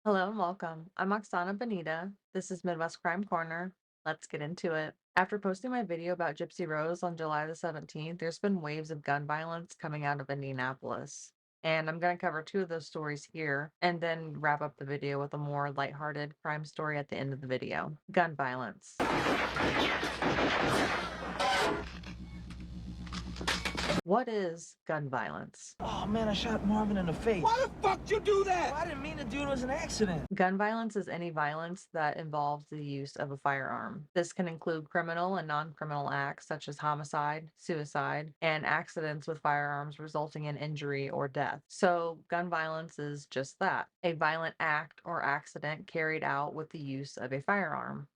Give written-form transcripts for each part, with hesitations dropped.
Hello and welcome. I'm Oksana Bonita. This is Midwest Crime Corner. Let's get into it. After posting my video about Gypsy Rose on July the 17th, there's been waves of gun violence coming out of Indianapolis. And I'm going to cover two of those stories here and then wrap up the video with a more lighthearted crime story at the end of the video. Gun violence. What is gun violence? Oh man, I shot Marvin in the face. Why the fuck you do that? I didn't mean to do it. It was an accident. Gun violence is any violence that involves the use of a firearm. This can include criminal and non-criminal acts such as homicide, suicide, and accidents with firearms resulting in injury or death. So, gun violence is just that, a violent act or accident carried out with the use of a firearm.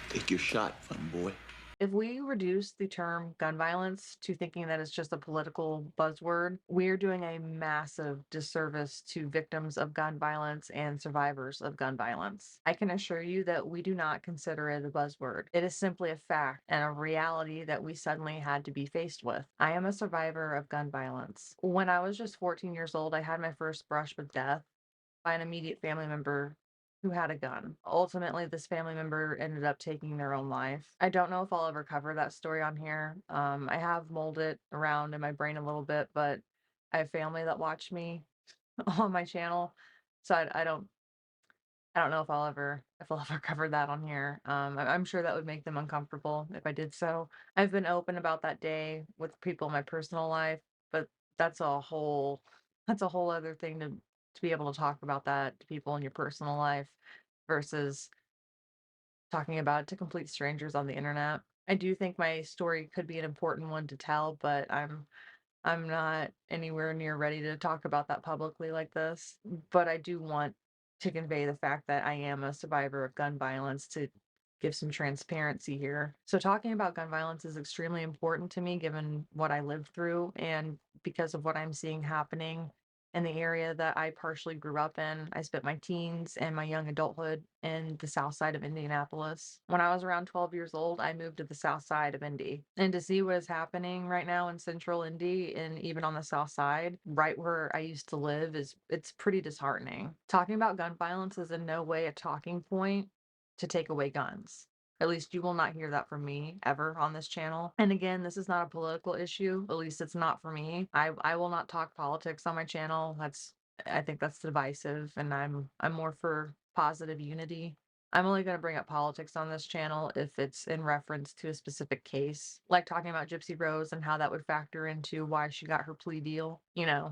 Take your shot, fun boy. If we reduce the term gun violence to thinking that it's just a political buzzword, we're doing a massive disservice to victims of gun violence and survivors of gun violence. I can assure you that we do not consider it a buzzword. It is simply a fact and a reality that we suddenly had to be faced with. I am a survivor of gun violence. When I was just 14 years old, I had my first brush with death by an immediate family member who had a gun. Ultimately, this family member ended up taking their own life. I don't know if I'll ever cover that story on here. I have molded it around in my brain a little bit, but I have family that watch me on my channel, so I don't know if I'll ever cover that on here. I'm sure that would make them uncomfortable if I did so. I've been open about that day with people in my personal life, but that's a whole that's a whole other thing to be able to talk about that to people in your personal life versus talking about it to complete strangers on the internet. I do think my story could be an important one to tell, but I'm not anywhere near ready to talk about that publicly like this, but I do want to convey the fact that I am a survivor of gun violence to give some transparency here. So talking about gun violence is extremely important to me given what I lived through and because of what I'm seeing happening in the area that I partially grew up in. I spent my teens and my young adulthood in the south side of Indianapolis. When I was around 12 years old, I moved to the south side of Indy. And to see what is happening right now in central Indy and even on the south side, right where I used to live, it's pretty disheartening. Talking about gun violence is in no way a talking point to take away guns. At least you will not hear that from me ever on this channel. And again, this is not a political issue. At least it's not for me. I will not talk politics on my channel. I think that's divisive and I'm more for positive unity. I'm only going to bring up politics on this channel if it's in reference to a specific case, like talking about Gypsy Rose and how that would factor into why she got her plea deal,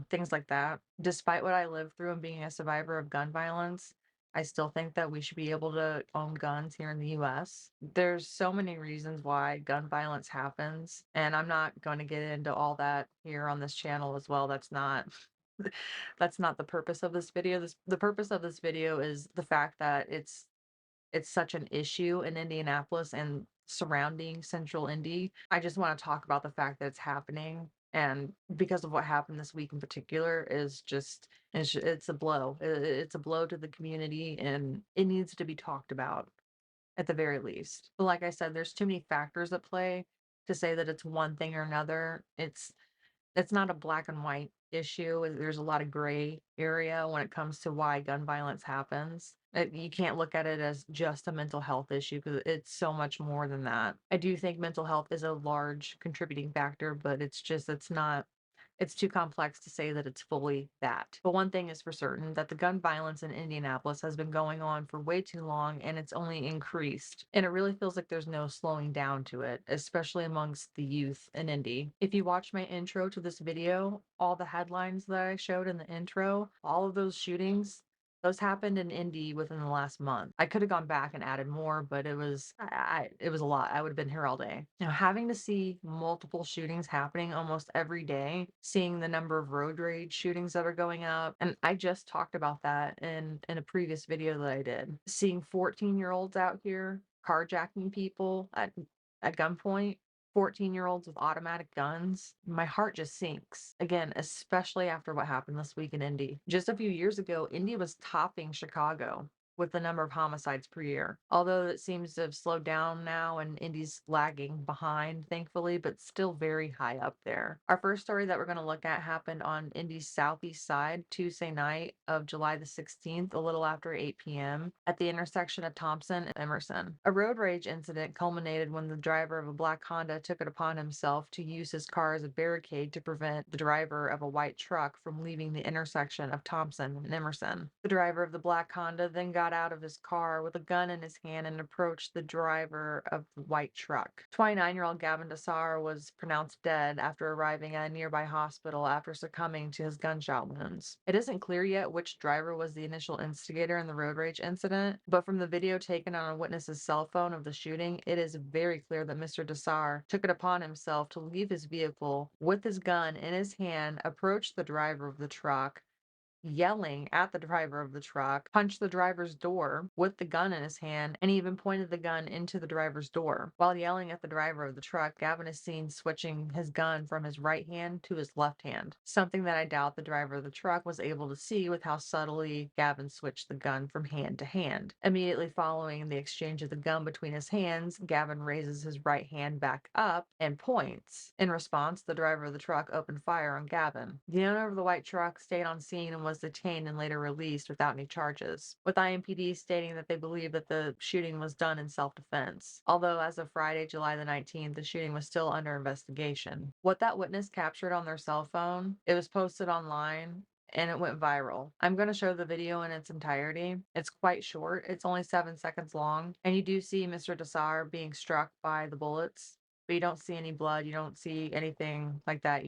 things like that. Despite what I lived through and being a survivor of gun violence, I still think that we should be able to own guns here in the US. There's so many reasons why gun violence happens, and I'm not going to get into all that here on this channel as well. That's not the purpose of this video. The purpose of this video is the fact that it's such an issue in Indianapolis and surrounding central Indy. I just want to talk about the fact that it's happening. And because of what happened this week in particular is just it's a blow. It's a blow to the community and it needs to be talked about at the very least. But like I said, there's too many factors at play to say that it's one thing or another. It's not a black and white issue. There's a lot of gray area when it comes to why gun violence happens. You can't look at it as just a mental health issue because it's so much more than that. I do think mental health is a large contributing factor, but it's too complex to say that it's fully that. But one thing is for certain that the gun violence in Indianapolis has been going on for way too long and it's only increased. And it really feels like there's no slowing down to it, especially amongst the youth in Indy. If you watch my intro to this video, all the headlines that I showed in the intro, all of those shootings, those happened in Indy within the last month. I could have gone back and added more, but it was a lot. I would have been here all day. Now, having to see multiple shootings happening almost every day, seeing the number of road rage shootings that are going up, and I just talked about that in a previous video that I did. Seeing 14-year-olds out here carjacking people at gunpoint, 14-year-olds with automatic guns, my heart just sinks. Again, especially after what happened this week in Indy. Just a few years ago, Indy was topping Chicago with the number of homicides per year. Although it seems to have slowed down now and Indy's lagging behind, thankfully, but still very high up there. Our first story that we're going to look at happened on Indy's southeast side Tuesday night of July the 16th, a little after 8 p.m. at the intersection of Thompson and Emerson. A road rage incident culminated when the driver of a black Honda took it upon himself to use his car as a barricade to prevent the driver of a white truck from leaving the intersection of Thompson and Emerson. The driver of the black Honda then got out of his car with a gun in his hand and approached the driver of the white truck. 29-year-old Gavin Desar was pronounced dead after arriving at a nearby hospital after succumbing to his gunshot wounds. It isn't clear yet which driver was the initial instigator in the road rage incident, but from the video taken on a witness's cell phone of the shooting, it is very clear that Mr. Desar took it upon himself to leave his vehicle with his gun in his hand, approach the driver of the truck, yelling at the driver of the truck, punched the driver's door with the gun in his hand, and even pointed the gun into the driver's door. While yelling at the driver of the truck, Gavin is seen switching his gun from his right hand to his left hand, something that I doubt the driver of the truck was able to see with how subtly Gavin switched the gun from hand to hand. Immediately following the exchange of the gun between his hands, Gavin raises his right hand back up and points. In response, the driver of the truck opened fire on Gavin. The owner of the white truck stayed on scene and was detained and later released without any charges, with IMPD stating that they believe that the shooting was done in self-defense. Although as of Friday, July the 19th, the shooting was still under investigation. What that witness captured on their cell phone, it was posted online and it went viral. I'm going to show the video in its entirety. It's quite short. It's only 7 seconds long. And you do see Mr. Desar being struck by the bullets, but you don't see any blood. You don't see anything like that.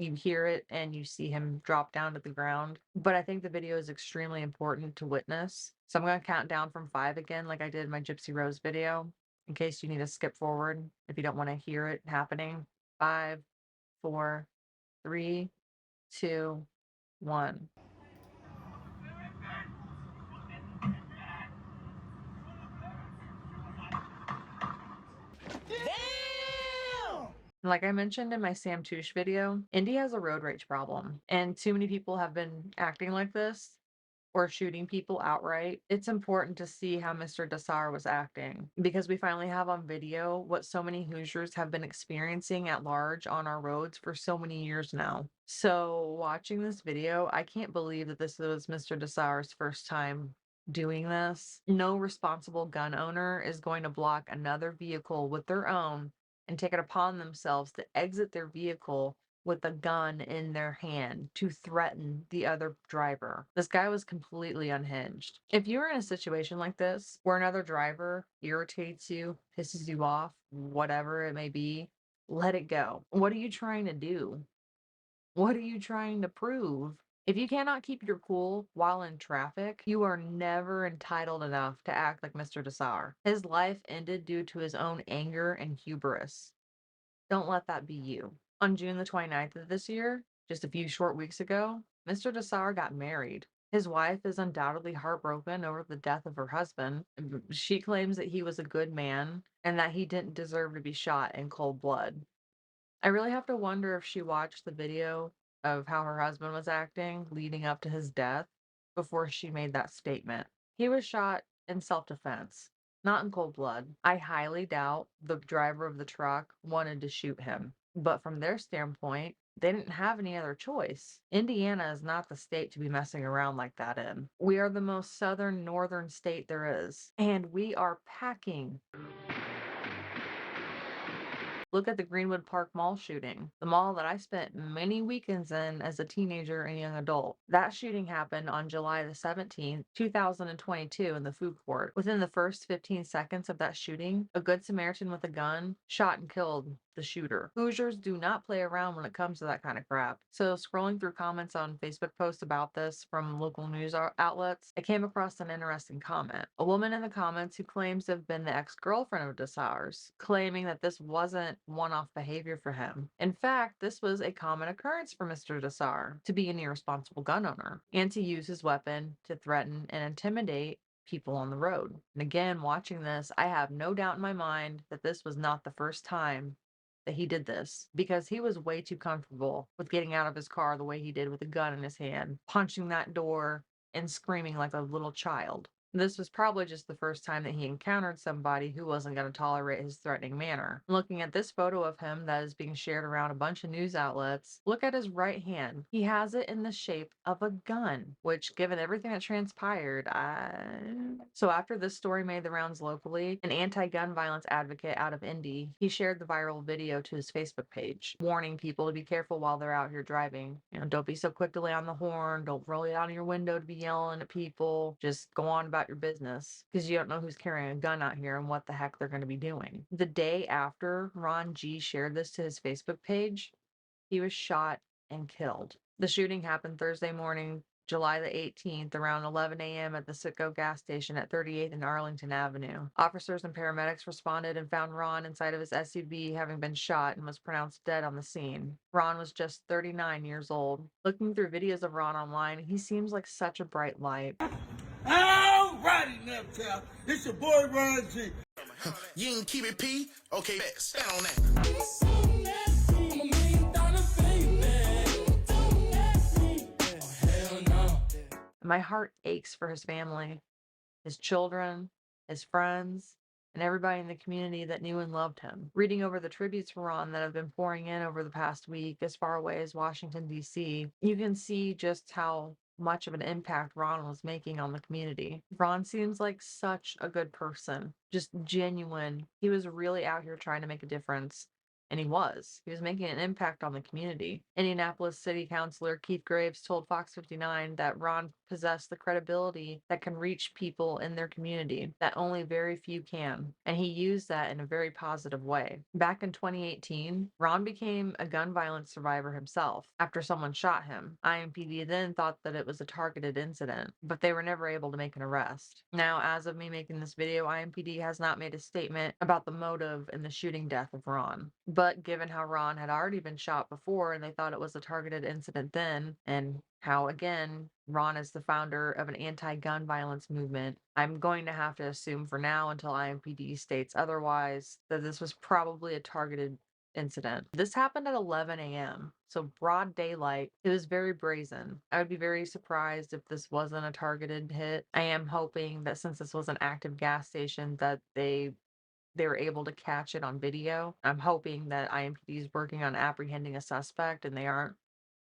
You hear it and you see him drop down to the ground. But I think the video is extremely important to witness. So I'm going to count down from 5 again, like I did in my Gypsy Rose video, in case you need to skip forward if you don't want to hear it happening. 5, 4, 3, 2, 1. Like I mentioned in my Sam Touche video, Indy has a road rage problem, and too many people have been acting like this or shooting people outright. It's important to see how Mr. Desar was acting because we finally have on video what so many Hoosiers have been experiencing at large on our roads for so many years now. So, watching this video, I can't believe that this was Mr. Desar's first time doing this. No responsible gun owner is going to block another vehicle with their own and take it upon themselves to exit their vehicle with a gun in their hand to threaten the other driver. This guy was completely unhinged. If you're in a situation like this where another driver irritates you, pisses you off, whatever it may be, let it go. What are you trying to do? What are you trying to prove? If you cannot keep your cool while in traffic, you are never entitled enough to act like Mr. Desar. His life ended due to his own anger and hubris. Don't let that be you. On June the 29th of this year, just a few short weeks ago, Mr. Desar got married. His wife is undoubtedly heartbroken over the death of her husband. She claims that he was a good man and that he didn't deserve to be shot in cold blood. I really have to wonder if she watched the video of how her husband was acting leading up to his death before she made that statement. He was shot in self-defense, not in cold blood. I highly doubt the driver of the truck wanted to shoot him, but from their standpoint, they didn't have any other choice. Indiana is not the state to be messing around like that in. We are the most southern northern state there is, and we are packing. Look at the Greenwood Park Mall shooting, the mall that I spent many weekends in as a teenager and young adult. That shooting happened on July the 17th, 2022 in the food court. Within the first 15 seconds of that shooting, a good Samaritan with a gun shot and killed the shooter. Hoosiers do not play around when it comes to that kind of crap. So scrolling through comments on Facebook posts about this from local news outlets, I came across an interesting comment. A woman in the comments who claims to have been the ex-girlfriend of Desar's, claiming that this wasn't one-off behavior for him. In fact, this was a common occurrence for Mr. Desar to be an irresponsible gun owner and to use his weapon to threaten and intimidate people on the road. And again, watching this, I have no doubt in my mind that this was not the first time that he did this because he was way too comfortable with getting out of his car the way he did with a gun in his hand, punching that door and screaming like a little child. This was probably just the first time that he encountered somebody who wasn't going to tolerate his threatening manner. Looking at this photo of him that is being shared around a bunch of news outlets, look at his right hand. He has it in the shape of a gun, which, given everything that transpired, So after this story made the rounds locally, an anti-gun violence advocate out of Indy, he shared the viral video to his Facebook page, warning people to be careful while they're out here driving. Don't be so quick to lay on the horn. Don't roll it out of your window to be yelling at people. Just go on about your business because you don't know who's carrying a gun out here and what the heck they're going to be doing. The day after Ron G shared this to his Facebook page, he was shot and killed. The shooting happened Thursday morning, July the 18th, around 11 a.m. at the Citgo gas station at 38th and Arlington Avenue. Officers and paramedics responded and found Ron inside of his SUV having been shot and was pronounced dead on the scene. Ron was just 39 years old. Looking through videos of Ron online, he seems like such a bright light. Alrighty, Neptel. It's your boy Ron G. You can keep it P? Okay, bet. Stand on that. My heart aches for his family, his children, his friends, and everybody in the community that knew and loved him. Reading over the tributes for Ron that have been pouring in over the past week, as far away as Washington, D.C., you can see just how much of an impact Ron was making on the community. Ron seems like such a good person, just genuine. He was really out here trying to make a difference. And he was. He was making an impact on the community. Indianapolis City Councilor Keith Graves told Fox 59 that Ron possessed the credibility that can reach people in their community that only very few can. And he used that in a very positive way. Back in 2018, Ron became a gun violence survivor himself after someone shot him. IMPD then thought that it was a targeted incident, but they were never able to make an arrest. Now, as of me making this video, IMPD has not made a statement about the motive in the shooting death of Ron. But given how Ron had already been shot before and they thought it was a targeted incident then, and how, again, Ron is the founder of an anti-gun violence movement, I'm going to have to assume for now, until IMPD states otherwise, that this was probably a targeted incident. This happened at 11 a.m., so broad daylight. It was very brazen. I would be very surprised if this wasn't a targeted hit. I am hoping that since this was an active gas station, that they were able to catch it on video. I'm hoping that IMPD is working on apprehending a suspect and they aren't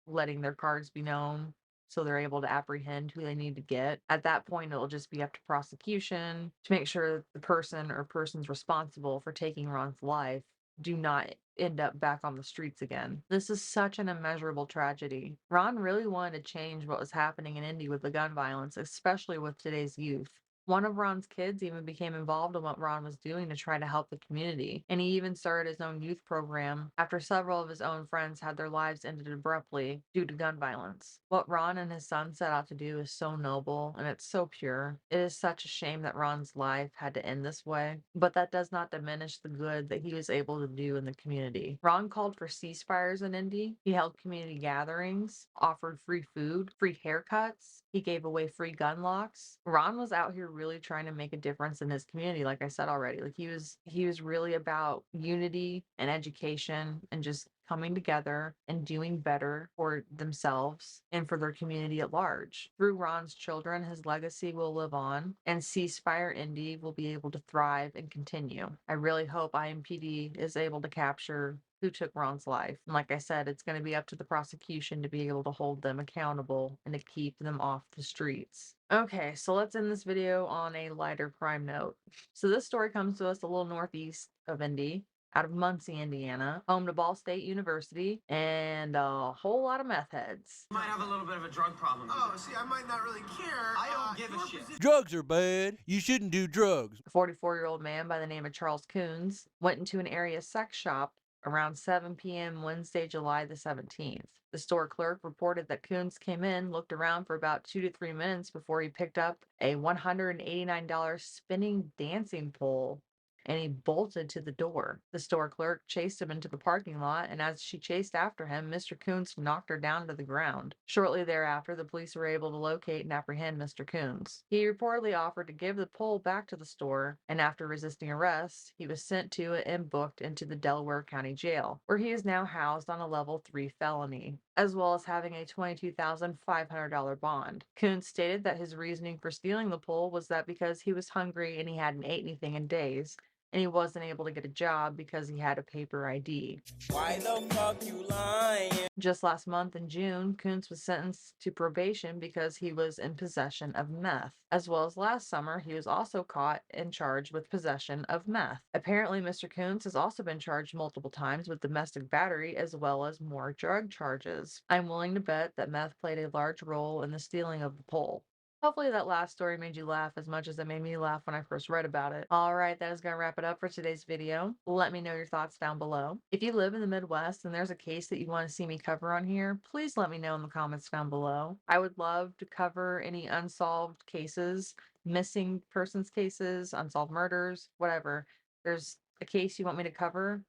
letting their cards be known, so they're able to apprehend who they need to get. At that point, it'll just be up to prosecution to make sure the person or persons responsible for taking Ron's life do not end up back on the streets again. This is such an immeasurable tragedy. Ron really wanted to change what was happening in Indy with the gun violence, especially with today's youth. One of Ron's kids even became involved in what Ron was doing to try to help the community, and he even started his own youth program after several of his own friends had their lives ended abruptly due to gun violence. What Ron and his son set out to do is so noble and it's so pure. It is such a shame that Ron's life had to end this way, but that does not diminish the good that he was able to do in the community. Ron called for ceasefires in Indy. He held community gatherings, offered free food, free haircuts. He gave away free gun locks. Ron was out here really trying to make a difference in his community, like I said already. Like he was really about unity and education and just coming together and doing better for themselves and for their community at large. Through Ron's children, his legacy will live on, and Ceasefire Indy will be able to thrive and continue. I really hope IMPD is able to capture who took Ron's life. And like I said, it's going to be up to the prosecution to be able to hold them accountable and to keep them off the streets. Okay, so let's end this video on a lighter crime note. So this story comes to us a little northeast of Indy, out of Muncie, Indiana, home to Ball State University, and a whole lot of meth heads. Might have a little bit of a drug problem. Oh, see, I might not really care. I don't give a shit. Drugs are bad. You shouldn't do drugs. A 44-year-old man by the name of Charles Coons went into an area sex shop around 7 p.m. Wednesday, July the 17th. The store clerk reported that Coons came in, looked around for about 2 to 3 minutes before he picked up a $189 spinning dancing pole and he bolted to the door. The store clerk chased him into the parking lot, and as she chased after him, Mr. Coons knocked her down to the ground. Shortly thereafter, the police were able to locate and apprehend Mr. Coons. He reportedly offered to give the pole back to the store, and after resisting arrest, he was sent to and booked into the Delaware County Jail, where he is now housed on a level 3 felony, as well as having a $22,500 bond. Coons stated that his reasoning for stealing the pole was that because he was hungry and he hadn't ate anything in days, and he wasn't able to get a job because he had a paper ID. Why the fuck you lying? Just last month in June, Kuntz was sentenced to probation because he was in possession of meth. As well as last summer, he was also caught and charged with possession of meth. Apparently, Mr. Kuntz has also been charged multiple times with domestic battery as well as more drug charges. I'm willing to bet that meth played a large role in the stealing of the pole. Hopefully that last story made you laugh as much as it made me laugh when I first read about it. Alright, that is going to wrap it up for today's video. Let me know your thoughts down below. If you live in the Midwest and there's a case that you want to see me cover on here, please let me know in the comments down below. I would love to cover any unsolved cases, missing persons cases, unsolved murders, whatever. There's a case you want me to cover,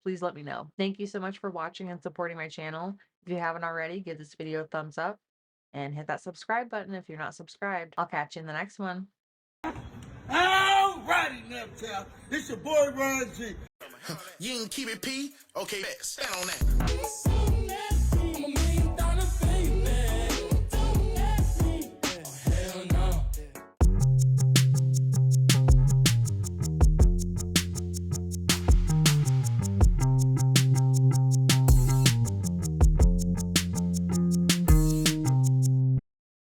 please let me know. Thank you so much for watching and supporting my channel. If you haven't already, give this video a thumbs up and hit that subscribe button if you're not subscribed. I'll catch you in the next one. Alrighty, Neptown. It's your boy Ron G. You can keep it P? Okay, bet. Stand on that.